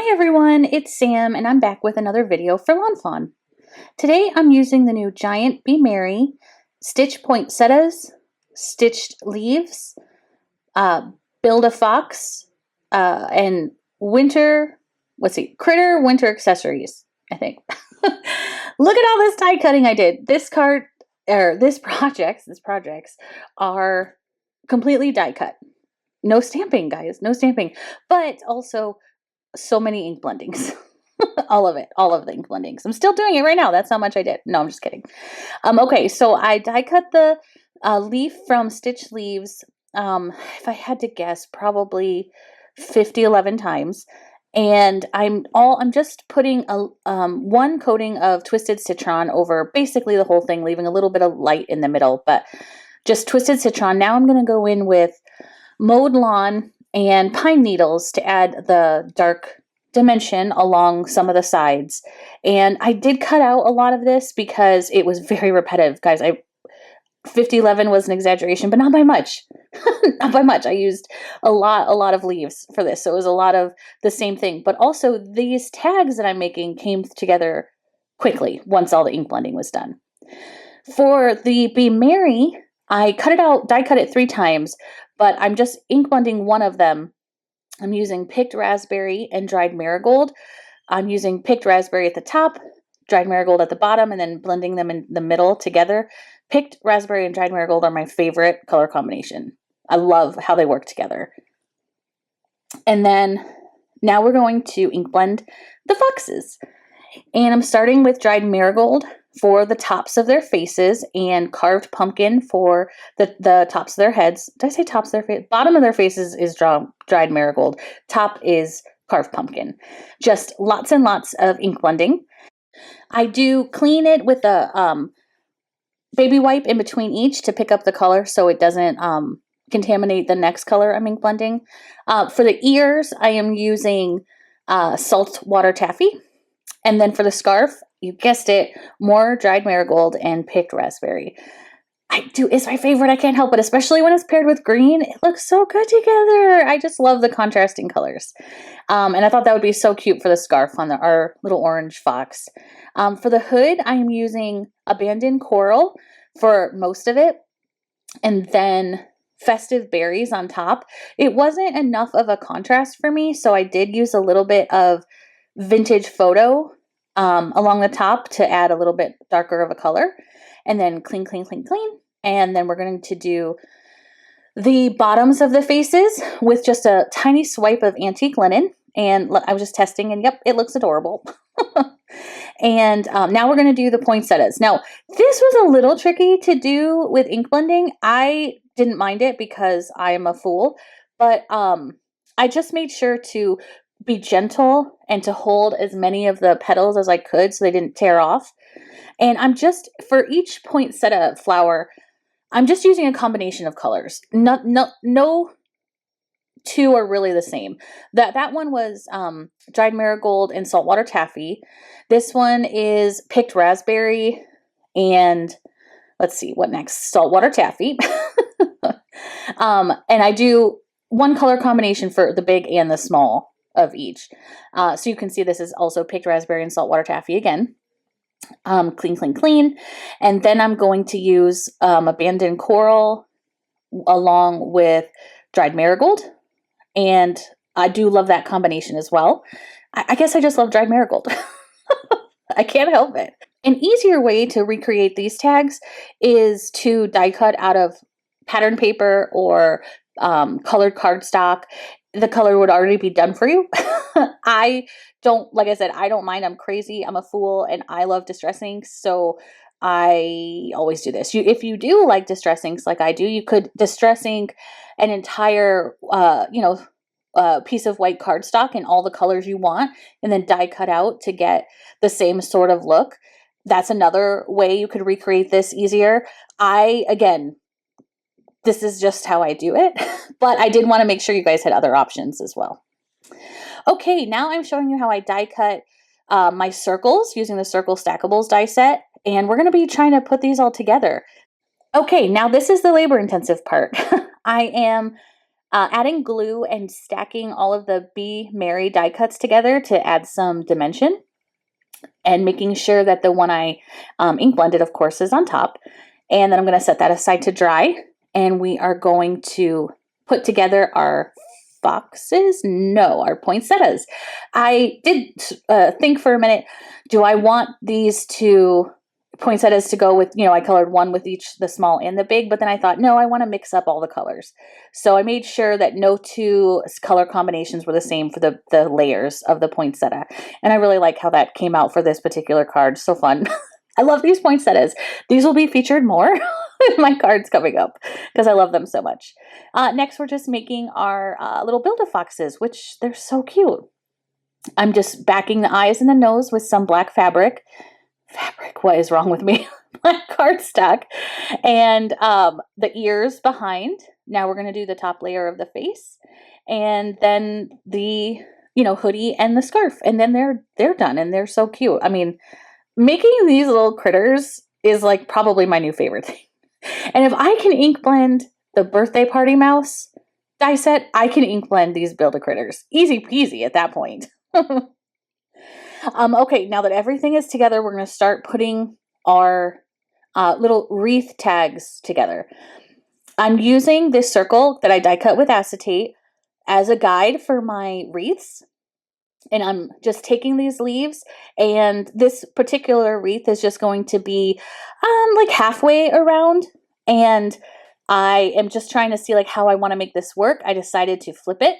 Hi everyone, it's Sam and I'm back with another video for lawnfawn. Today I'm using the new giant Be Merry stitch poinsettias, stitched leaves, build a fox, and critter winter accessories, I think. Look at all this die cutting I did. These projects are completely die cut. No stamping, guys, no stamping, but also so many ink blendings. All of the ink blendings. I'm still doing it right now. That's how much I did. No, I'm just kidding. Okay, so I die cut the leaf from Stitch Leaves, if I had to guess, probably 11 times. And I'm just putting a one coating of Twisted Citron over basically the whole thing, leaving a little bit of light in the middle, but just Twisted Citron. Now I'm going to go in with mowed lawn and pine needles to add the dark dimension along some of the sides. And I did cut out a lot of this because it was very repetitive, guys. 11 was an exaggeration, but not by much. Not by much. I used a lot of leaves for this, so it was a lot of the same thing. But also these tags that I'm making came together quickly once all the ink blending was done. For the Be Merry, I cut it out, die cut it 3 times, but I'm just ink blending one of them. I'm using picked raspberry and dried marigold. I'm using picked raspberry at the top, dried marigold at the bottom, and then blending them in the middle together. Picked raspberry and dried marigold are my favorite color combination. I love how they work together. And then now we're going to ink blend the foxes. And I'm starting with dried marigold for the tops of their faces and carved pumpkin for the tops of their heads. Did I say tops of their face? Bottom of their faces is dried marigold. Top is carved pumpkin. Just lots and lots of ink blending. I do clean it with a baby wipe in between each to pick up the color so it doesn't contaminate the next color I'm ink blending. For the ears, I am using salt water taffy. And then for the scarf, you guessed it, more dried marigold and picked raspberry. It's my favorite. I can't help it, especially when it's paired with green. It looks so good together. I just love the contrasting colors. And I thought that would be so cute for the scarf on our little orange fox. For the hood, I am using abandoned coral for most of it. And then festive berries on top. It wasn't enough of a contrast for me, so I did use a little bit of vintage photo along the top to add a little bit darker of a color, and then clean. And then we're going to do the bottoms of the faces with just a tiny swipe of antique linen. And I was just testing, and yep, it looks adorable. And now we're going to do the poinsettias. Now, this was a little tricky to do with ink blending. I didn't mind it because I am a fool, but I just made sure to be gentle and to hold as many of the petals as I could so they didn't tear off. And for each poinsettia flower, I'm just using a combination of colors. No two are really the same. That one was dried marigold and saltwater taffy. This one is picked raspberry and let's see, what next? Saltwater taffy. And I do one color combination for the big and the small of each. So you can see this is also picked raspberry and saltwater taffy again. Clean. And then I'm going to use abandoned coral along with dried marigold. And I do love that combination as well. I guess I just love dried marigold. I can't help it. An easier way to recreate these tags is to die cut out of pattern paper or colored cardstock. The color would already be done for you. Like I said, I don't mind. I'm crazy. I'm a fool and I love distress inks. So I always do this. If you do like distress inks like I do, you could distress ink an entire, piece of white cardstock in all the colors you want and then die cut out to get the same sort of look. That's another way you could recreate this easier. This is just how I do it, but I did want to make sure you guys had other options as well. Okay, now I'm showing you how I die cut my circles using the Circle Stackables die set, and we're going to be trying to put these all together. Okay, now this is the labor-intensive part. I am adding glue and stacking all of the Be Merry die cuts together to add some dimension, and making sure that the one I ink blended, of course, is on top. And then I'm going to set that aside to dry, and we are going to put together our foxes? No, our poinsettias. I did think for a minute, do I want these two poinsettias to go with, I colored one with each, the small and the big, but then I thought, no, I want to mix up all the colors. So I made sure that no two color combinations were the same for the layers of the poinsettia. And I really like how that came out for this particular card. So fun. I love these poinsettias. These will be featured more in my cards coming up because I love them so much. Next, we're just making our little Build-A-Foxes, which they're so cute. I'm just backing the eyes and the nose with some black fabric. What is wrong with me? Black cardstock. And the ears behind. Now we're going to do the top layer of the face. And then the, hoodie and the scarf. And then they're done, and they're so cute. I mean, making these little critters is like probably my new favorite thing. And if I can ink blend the birthday party mouse die set, I can ink blend these Build-A-Critters. Easy peasy at that point. Okay, now that everything is together, we're going to start putting our little wreath tags together. I'm using this circle that I die cut with acetate as a guide for my wreaths. And I'm just taking these leaves, and this particular wreath is just going to be like halfway around. And I am just trying to see like how I want to make this work. I decided to flip it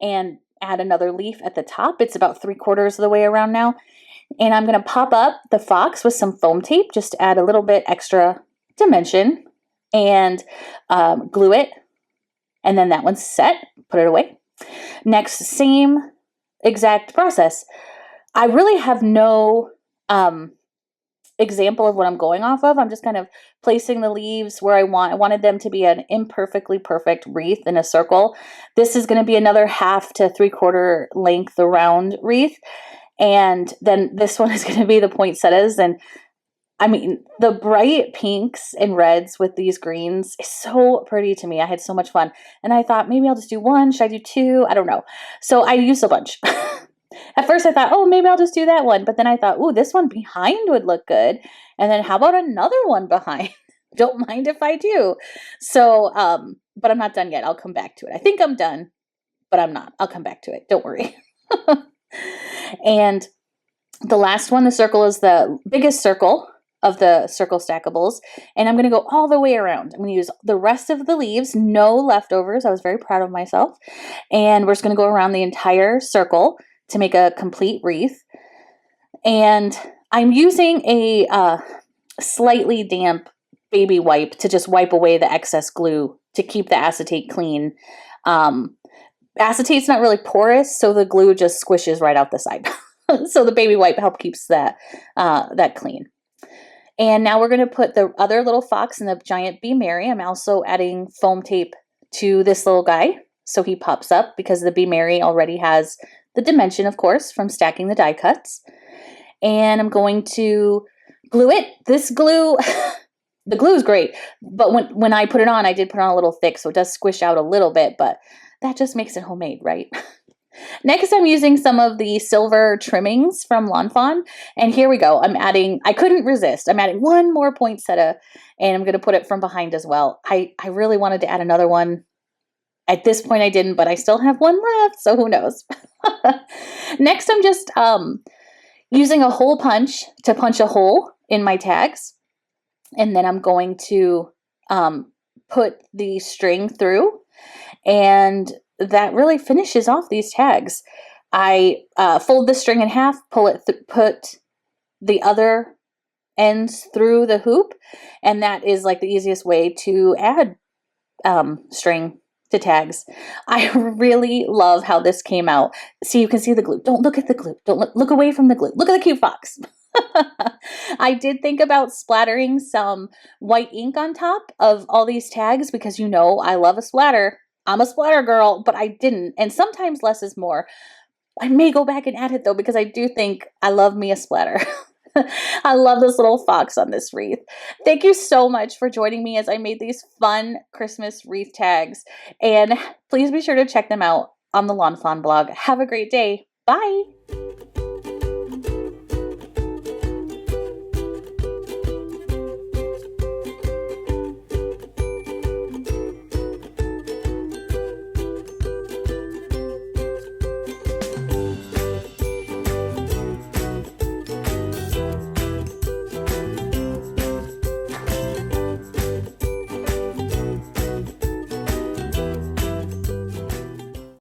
and add another leaf at the top. It's about 3/4 of the way around now. And I'm going to pop up the fox with some foam tape just to add a little bit extra dimension, and glue it. And then that one's set. Put it away. Next, same exact process. I really have no example of what I'm going off of. I'm just kind of placing the leaves where I wanted them to be an imperfectly perfect wreath in a circle. This is going to be another 1/2 to 3/4 length around wreath. And then this one is going to be the poinsettias. And I mean, the bright pinks and reds with these greens is so pretty to me. I had so much fun. And I thought, maybe I'll just do one. Should I do two? I don't know. So I used a bunch. At first I thought, oh, maybe I'll just do that one. But then I thought, ooh, this one behind would look good. And then how about another one behind? Don't mind if I do. So, but I'm not done yet. I'll come back to it. I think I'm done, but I'm not. I'll come back to it. Don't worry. And the last one, the circle, is the biggest circle of the circle stackables. And I'm going to go all the way around. I'm going to use the rest of the leaves, no leftovers. I was very proud of myself. And we're just going to go around the entire circle to make a complete wreath. And I'm using a slightly damp baby wipe to just wipe away the excess glue to keep the acetate clean. Acetate's not really porous, so the glue just squishes right out the side. So the baby wipe keeps that clean. And now we're going to put the other little fox in the giant Be Merry. I'm also adding foam tape to this little guy so he pops up, because the Be Merry already has the dimension, of course, from stacking the die cuts. And I'm going to glue it. This glue, the glue is great, but when I put it on, I did put it on a little thick, so it does squish out a little bit, but that just makes it homemade, right? Next, I'm using some of the silver trimmings from lawnfawn, and here we go. I couldn't resist. I'm adding one more poinsettia, and I'm going to put it from behind as well. I really wanted to add another one. At this point, I didn't, but I still have one left, so who knows? Next, I'm just using a hole punch to punch a hole in my tags, and then I'm going to put the string through, and that really finishes off these tags. I fold the string in half, put the other ends through the hoop, and that is like the easiest way to add string to tags. I really love how this came out. See, you can see the glue. Don't look at the glue. Don't look away from the glue. Look at the cute fox. I did think about splattering some white ink on top of all these tags because I love a splatter. I'm a splatter girl, but I didn't. And sometimes less is more. I may go back and add it though, because I do think I love me a splatter. I love this little fox on this wreath. Thank you so much for joining me as I made these fun Christmas wreath tags. And please be sure to check them out on the Lawnfawn blog. Have a great day. Bye.